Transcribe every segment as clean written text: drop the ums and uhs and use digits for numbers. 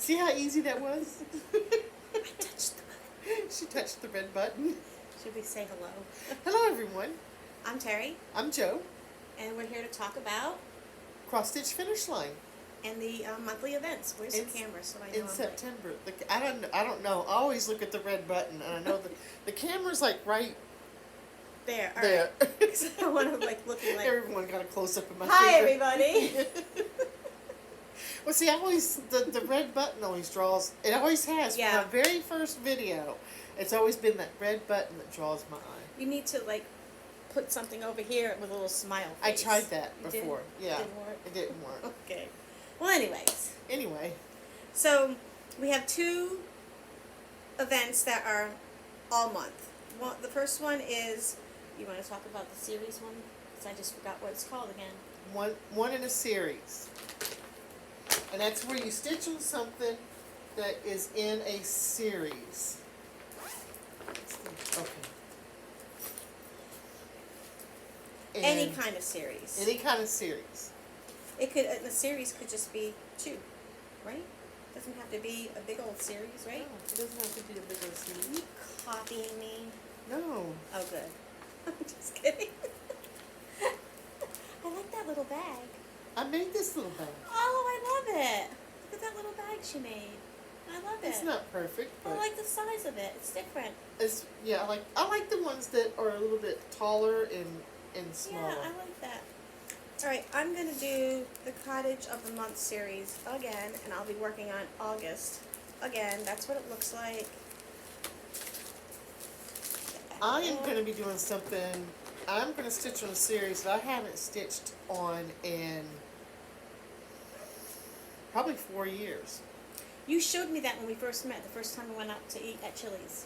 See how easy that was? I touched the button. She touched the red button. Should we say hello? Hello, everyone. I'm Terry, I'm Joe. and we're here to talk about Cross Stitch Finish Line and the monthly events. Where's In- the camera so I know? in September. I don't know. I always look at the red button, and I know the camera's like right There. All there. right. I want to looking like. Everyone got a close up of my Hi, finger. everybody. Well, see, I always the red button always draws. It always has. Yeah. From my very first video, it's always been that red button that draws my eye. You need to put something over here with a little smile face. I tried that You did? before. Yeah, Didn't work? it didn't work. Okay. Well, anyways, Anyway, so we have two events that are all month. Well, the first one is, you want to talk about the series one? Because I just forgot what it's called again. one in a series, and that's where you stitch on something that is in a series. Okay. Any And kind of series. Any kind of series. It could, the series could just be two, right? Doesn't have to be a big old series, right? No, it doesn't have to be a big old Are series. you copying me? No. Oh, good. I'm just kidding. I like that little bag. I made this little bag. Oh, I love it. Look at that little bag she made. I love it. It's not perfect, but I like the size of it. It's different. it's I like the ones that are a little bit taller and smaller. Yeah, I like that. All right, I'm going to do the Cottage of the Month series again, and I'll be working on August. Again, that's what it looks like. I am going to be doing something. I'm going to stitch on a series that I haven't stitched on in probably 4 years. You showed me that when we first met, the first time we went out to eat at Chili's.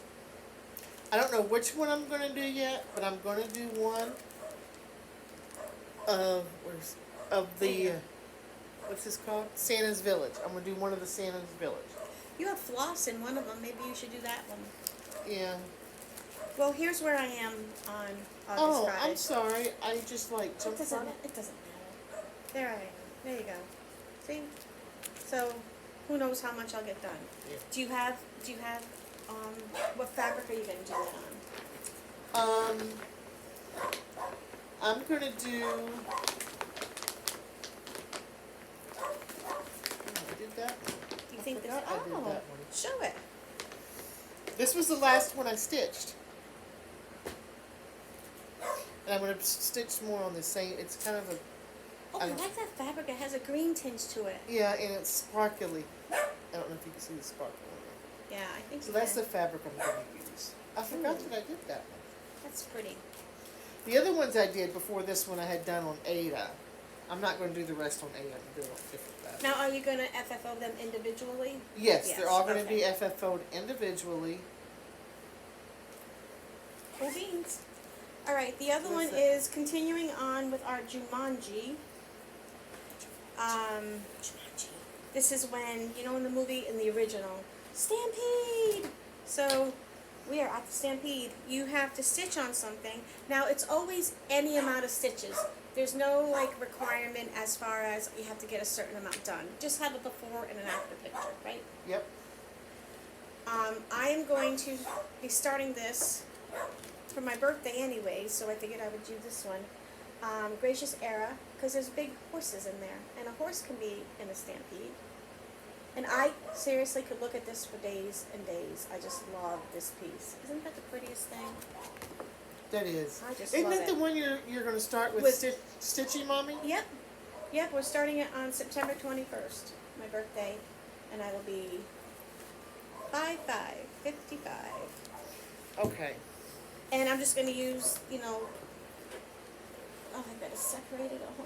I don't know which one I'm going to do yet, but I'm going to do one of the what's this called? Santa's Village. I'm going to do one of the Santa's Village. You have floss in one of them. Maybe you should do that one. Yeah. Well, here's where I am on August Oh, Cottage. I'm sorry. I just It jumped doesn't, on it. it doesn't matter. There I am. There you go. See? So, who knows how much I'll get done. Yeah. Do you have, what fabric are you going to do it on? I'm going to do. I did that one. Do you think this, forgot I did that one. show it. This was the last one I stitched. And I'm going to stitch more on the same. It's kind of a. Oh, I like that fabric. It has a green tinge to it. Yeah, and it's sparkly. I don't know if you can see the sparkle on Yeah, I think it. So you that's the can. fabric I'm going to use. I forgot Ooh. that I did that one. That's pretty. The other ones I did before this one I had done on Ada. I'm not going to do the rest on Ada. I'm going to do it on different fabric. Now, are you going to FFO them individually? Yes, Yes, they're all going to okay. be FFO'd individually. Cool beans. All right, the other one What's that? is continuing on with our Jumanji. This is when, in the movie, in the original, Stampede! So, we are at the Stampede. You have to stitch on something. Now, it's always any amount of stitches. There's no, requirement as far as you have to get a certain amount done. Just have a before and an after picture, right? Yep. I am going to be starting this for my birthday anyway, so I figured I would do this one. Gracious Era, because there's big horses in there, and a horse can be in a stampede. And I seriously could look at this for days and days. I just love this piece. Isn't that the prettiest thing? That is. I just Isn't love that the it. one you're going to start with, With- Stitchy Mommy? Yep, we're starting it on September 21st, my birthday, and I will be 55. Okay. And I'm just going to use, I better separate it all.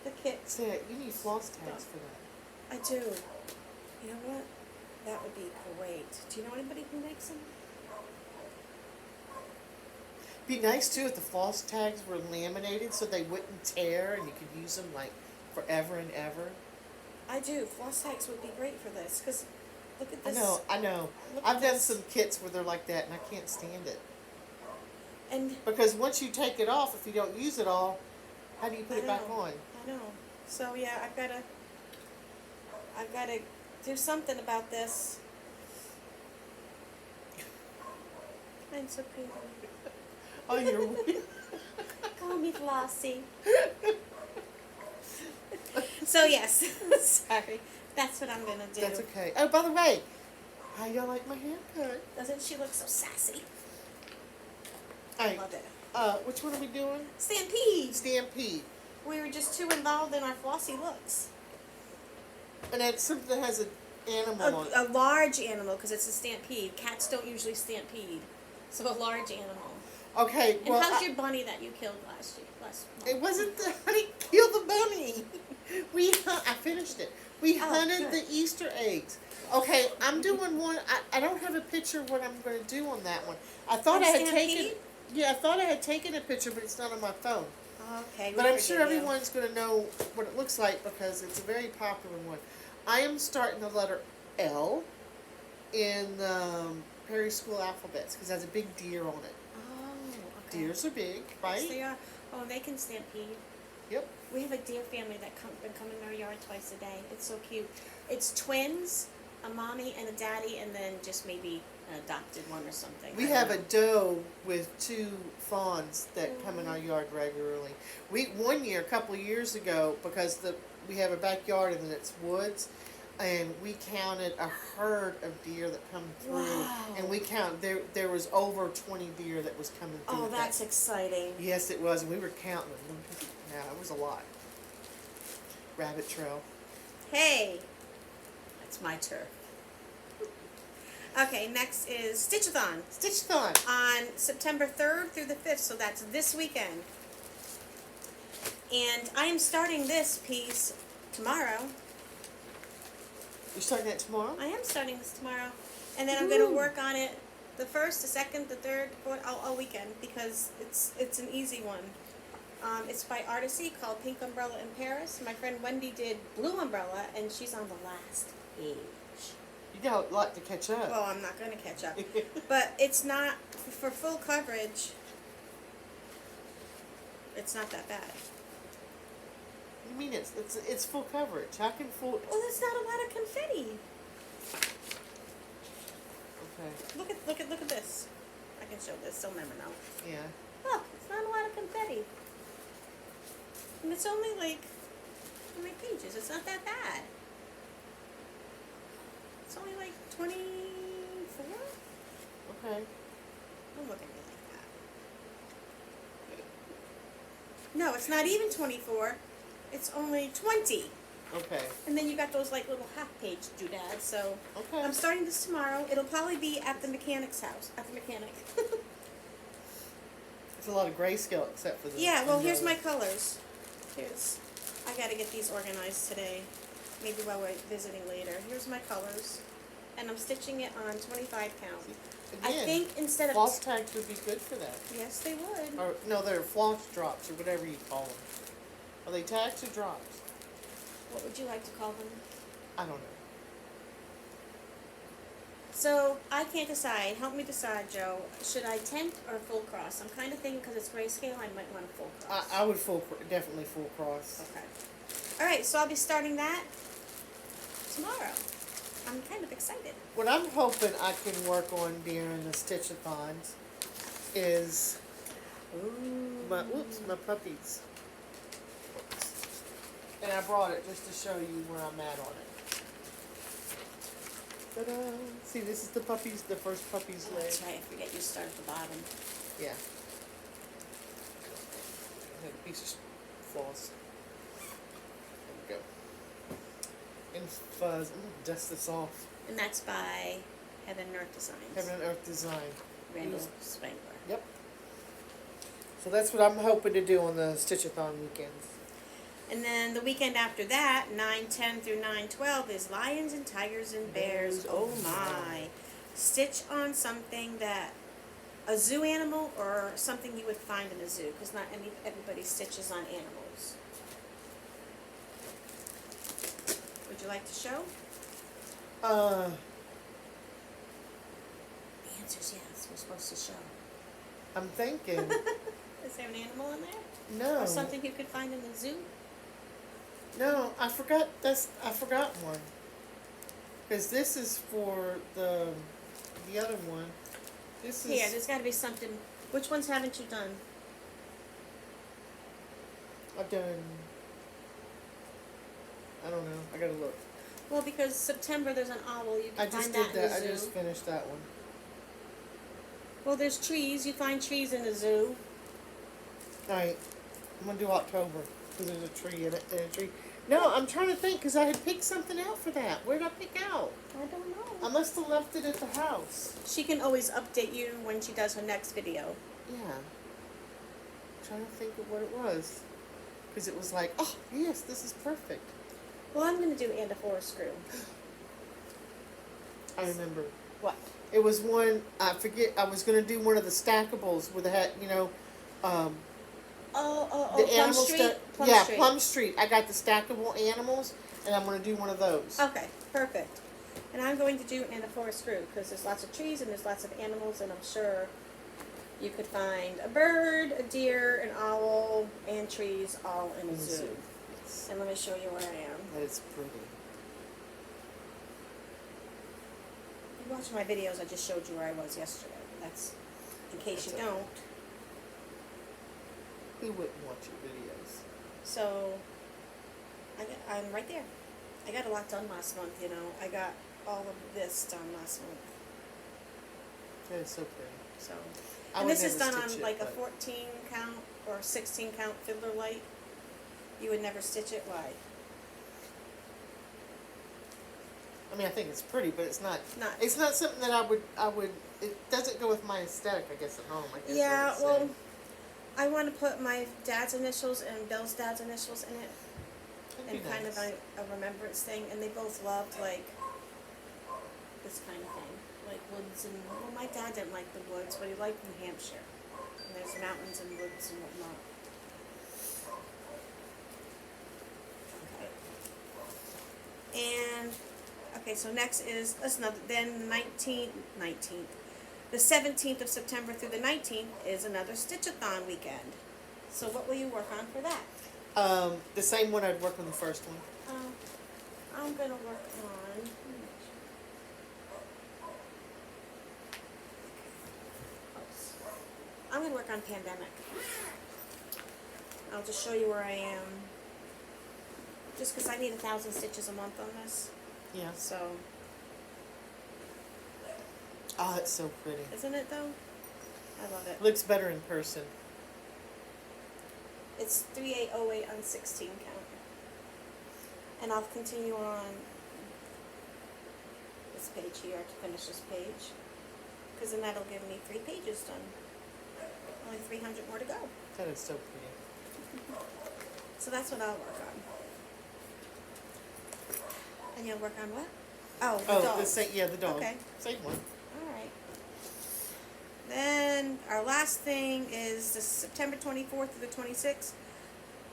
The kit. Say, you need floss tags for that. I do. You know what? That would be great. Do you know anybody who makes them? Be nice too if the floss tags were laminated so they wouldn't tear and you could use them forever and ever. I do. Floss tags would be great for this, because look at this. I know. Look at I've done this. some kits where they're like that and I can't stand it. And Because once you take it off, if you don't use it all, how do you put I it back know. on? I know. So yeah, I've got to do something about this. I'm so pretty. Oh, you're weird. Call me Flossie. So yes, sorry. That's what I'm gonna do. That's okay. Oh, by the way, how y'all like my haircut? Doesn't she look so sassy? All I right. love it. Which one are we doing? Stampede. Stampede. We were just too involved in our flossy looks. And that's something that has an animal on it. A large animal, because it's a stampede. Cats don't usually stampede. So a large animal. Okay, And well, how's your bunny that you killed last month? it wasn't the, I didn't kill the bunny. I finished it. We hunted good. the Easter eggs. Okay, I'm doing one. I don't have a picture of what I'm going to do on that one. I thought On I had Stampede? taken. Yeah, I thought I had taken a picture, but it's not on my phone. Okay. But I'm sure everyone's going to know what it looks like because it's a very popular one. I am starting the letter L in Perry School alphabets because it has a big deer on it. Oh, okay. Deers are big, right? Yes, they are. Oh, they can stampede. Yep. We have a deer family that been coming in our yard twice a day. It's so cute. It's twins, a mommy and a daddy, and then just maybe an adopted one or something. We have a doe with 2 fawns that come in our yard regularly. One year, a couple of years ago, because we have a backyard and then it's woods, and we counted a herd of deer that come through. Wow. And we counted there was over 20 deer that was coming through. Oh, that's exciting. Yes, it was, and we were counting them. Yeah, it was a lot. Rabbit trail. Hey, that's my turf. Okay, next is Stitchathon Stitchathon. on September 3rd through the 5th, so that's this weekend. And I am starting this piece tomorrow. You're starting that tomorrow? I am starting this tomorrow. And then I'm going to work on it the 1st, the 2nd, the 3rd, the 4th, all weekend, because it's an easy one. It's by Artisy, called Pink Umbrella in Paris. My friend Wendy did Blue Umbrella, and she's on the last page. You got a lot to catch up. Well, I'm not going to catch up. But it's not, for full coverage, it's not that bad. You mean it's full coverage? How can full? Well, there's not a lot of confetti. Okay. Look at this. I can show this, they'll never know. Yeah. Look, it's not a lot of confetti. And it's only like, how many pages? It's not that bad. It's only like 24? Okay. Don't look at me like that. No, it's not even 24. It's only 20. Okay. And then you got those like little half-page doodads. So Okay. I'm starting this tomorrow. It'll probably be at the mechanic's house. At the mechanic. It's a lot of grayscale except for the. Yeah. Well, here's my umbrella. colors. I got to get these organized today. Maybe while we're visiting later. Here's my colors, and I'm stitching it on 25 count. I Again, think instead of floss tags would be good for that. yes, they would. Or no, they're floss drops or whatever you call them. Are they tags or drops? What would you like to call them? I don't know. So I can't decide. Help me decide, Joe. Should I tent or full cross? I'm kind of thinking because it's grayscale, I might want a full cross. I would definitely full cross. Okay. All right. So I'll be starting that tomorrow. I'm kind of excited. What I'm hoping I can work on during the Stitchathons is my puppies. And I brought it just to show you where I'm at on it. Ta-da! See, this is the puppies, the first puppy's leg. That's right. I forget you start at the bottom. Yeah. I had a piece of floss. There we go. And fuzz. I'm gonna dust this off. And that's by Heaven and Earth Designs. Heaven and Earth Design. Randall Spangler. Yep. So that's what I'm hoping to do on the Stitchathon weekends. And then the weekend after that, 9/10 through 9/12, is Lions and Tigers and Bears. Oh my. Stitch on something that, a zoo animal or something you would find in a zoo, because not everybody stitches on animals. Would you like to show? The answer's yes, we're supposed to show. I'm thinking. Is there an animal in there? No. Or something you could find in the zoo? No, I forgot one. Because this is for the other one. This is. Yeah, there's got to be something. Which ones haven't you done? I've done. I don't know. I gotta look. Well, because September there's an owl. You can I just find did that in that. the I zoo. just finished that one. Well, there's trees. You find trees in the zoo. Alright. I'm gonna do October. Because there's a tree in it. And a tree. No, I'm trying to think because I had picked something out for that. Where did I pick out? I don't know. I must have left it at the house. She can always update you when she does her next video. Yeah. I'm trying to think of what it was. Because it was like, oh, yes, this is perfect. Well, I'm going to do and a forest screw. I remember. What? It was one, I forget, I was going to do one of the stackables with the hat, you know, the Plum animal Street? stuff. Plum Yeah, Street. Plum Street. I got the stackable animals, and I'm going to do one of those. Okay, perfect. And I'm going to do and a forest screw because there's lots of trees and there's lots of animals, and I'm sure you could find a bird, a deer, an owl, and trees all in a zoo. Yes. And let me show you where I am. That is pretty. You watch my videos, I just showed you where I was yesterday. That's in case That's you okay. don't. Who wouldn't watch your videos? So, I'm right there. I got a lot done last month, you know. I got all of this done last month. That is so pretty. So, I and would this is never done on stitch it, like a but- 14 count or 16 count fiddler light. You would never stitch it. Why? I mean, I think it's pretty, but it's not. Not. It's not something that I would. It doesn't go with my aesthetic, I guess, at home. I guess. Yeah. I would say. Well, I want to put my dad's initials and Bill's dad's initials in it, That'd and be kind nice. of a remembrance thing. And they both loved like this kind of thing, like woods and. Well, my dad didn't like the woods, but he liked New Hampshire. And there's mountains and woods and whatnot. And, okay, so next is, that's another, then 19th, the 17th of September through the 19th is another Stitch-a-thon weekend. So what will you work on for that? The same one I'd work on the first one. I'm going to work on, I'm going to work on Pandemic. I'll just show you where I am. Just because I need 1,000 stitches a month on this. Yeah. So, Oh, it's so pretty. isn't it though? I love it. Looks better in person. It's 3808 on 16 count. And I'll continue on this page here to finish this page. Because then that'll give me 3 pages done. Only 300 more to go. That is so pretty. So that's what I'll work on. And you'll work on what? Oh, the dog. The dog. Okay. Same one. Alright. Then our last thing is the September 24th to the 26th.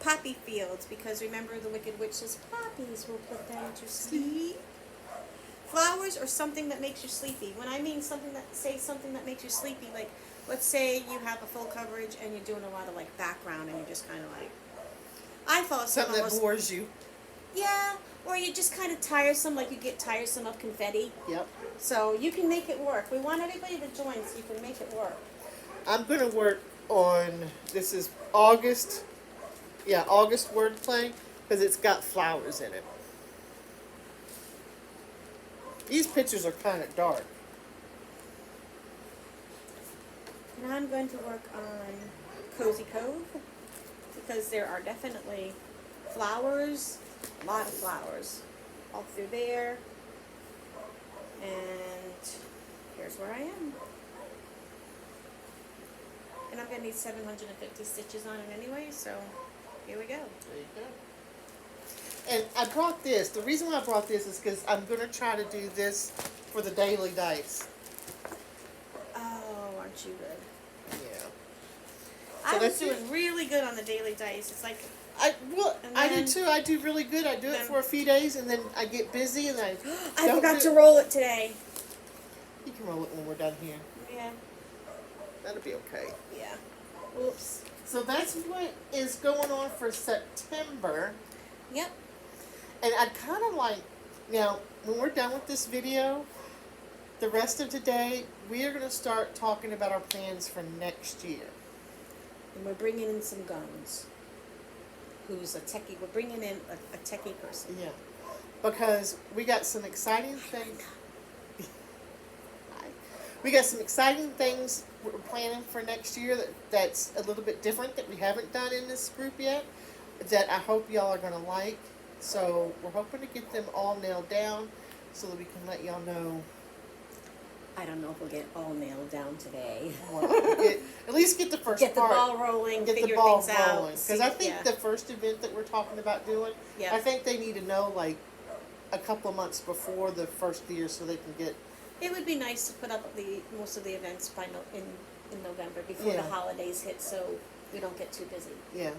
Poppy fields, because remember the Wicked Witch says poppies will put them to sleep. Flowers or something that makes you sleepy. When I mean something that makes you sleepy, like let's say you have a full coverage and you're doing a lot of like background and you're just kind of like, I fall asleep Something that almost. bores you. Yeah, or you're just kind of tiresome, like you get tiresome of confetti. Yep. So you can make it work. We want everybody to join so you can make it work. I'm gonna work on. This is August. Yeah, August wordplay because it's got flowers in it. These pictures are kind of dark. And I'm going to work on Cozy Cove because there are definitely flowers, a lot of flowers all through there. And here's where I am. And I'm going to need 750 stitches on it anyway, so here we go. There you go. And I brought this. The reason why I brought this is because I'm going to try to do this for the daily dice. Oh, aren't you good? Yeah. I was that's doing really good on the daily dice. It's like, I And do then- too. I do really good. I do it then- for a few days and then I get busy and I I don't forgot do- to roll it today. You can roll it when we're done here. Yeah, That'll be okay. yeah. Oops. So that's what is going on for September. Yep. And I'd kind of like, Now, when we're done with this video, the rest of today, we are going to start talking about our plans for next year. And we're bringing in some guns. Who's a techie? We're bringing in a techie person. Yeah. Because we got some exciting things. We got some exciting things we're planning for next year that's a little bit different that we haven't done in this group yet, that I hope y'all are going to like. So we're hoping to get them all nailed down so that we can let y'all know. I don't know if we'll get all nailed down today. Well, at least get the first Get the part. ball rolling, Get figure the ball things rolling. out. Because I think the first event that we're talking about doing, Yeah. I think they need to know like a couple of months before the first of the year so they can get. It would be nice to put up most of the events in November before Yeah. the holidays hit, so we don't get too busy. Yeah.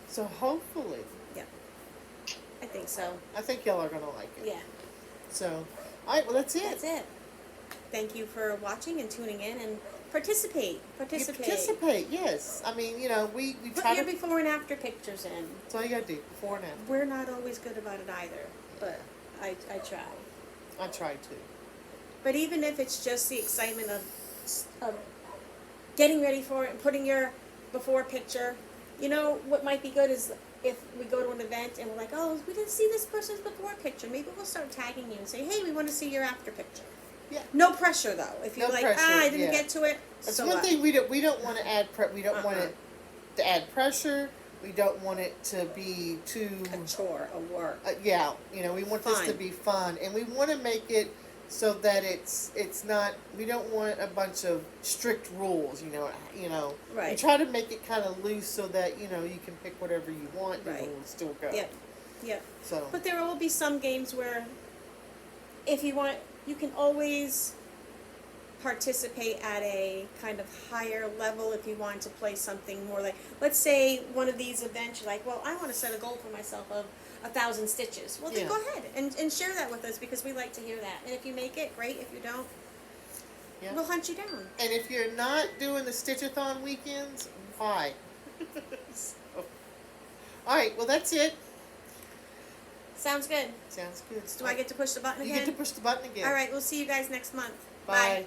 So hopefully, I think so. I think y'all are going to like it. Yeah. So, all right, well, that's it. That's it. Thank you for watching and tuning in and participate. You participate, yes. I mean, you know, we Put try your to. before and after pictures in. That's all you got to do, before and after. We're not always good about it either, but I try. I try to. But even if it's just the excitement of getting ready for it and putting your before picture, you know what might be good is if we go to an event and we're like, oh, we didn't see this person's before picture. Maybe we'll start tagging you and say, hey, we want to see your after picture. Yeah. No pressure though. If you're No like, pressure, I didn't yeah. get to it. That's so one what? thing we don't want to add. We don't want Uh-uh. it to add pressure. We don't want it to be too. A chore, a work. Yeah, you know, we want this to Fun. be fun, and we want to make it so that it's not. We don't want a bunch of strict rules. You know. We Right. try to make it kind of loose so that you can pick whatever you want. Right. And we'll still go. Yep. Yep. So. But there will be some games where, if you want, you can always participate at a kind of higher level if you want to play something more like, let's say one of these events, you're like, well, I want to set a goal for myself of 1,000 stitches. Well, then Yeah. go ahead and share that with us because we like to hear that. And if you make it, great. If you don't, Yeah. we'll hunt you down. And if you're not doing the Stitchathon weekends, why? So, all right. Well, that's it. Sounds good. Sounds good. Do I get to push the button You again? get to push the button again. All right. We'll see you guys next month. Bye. Bye.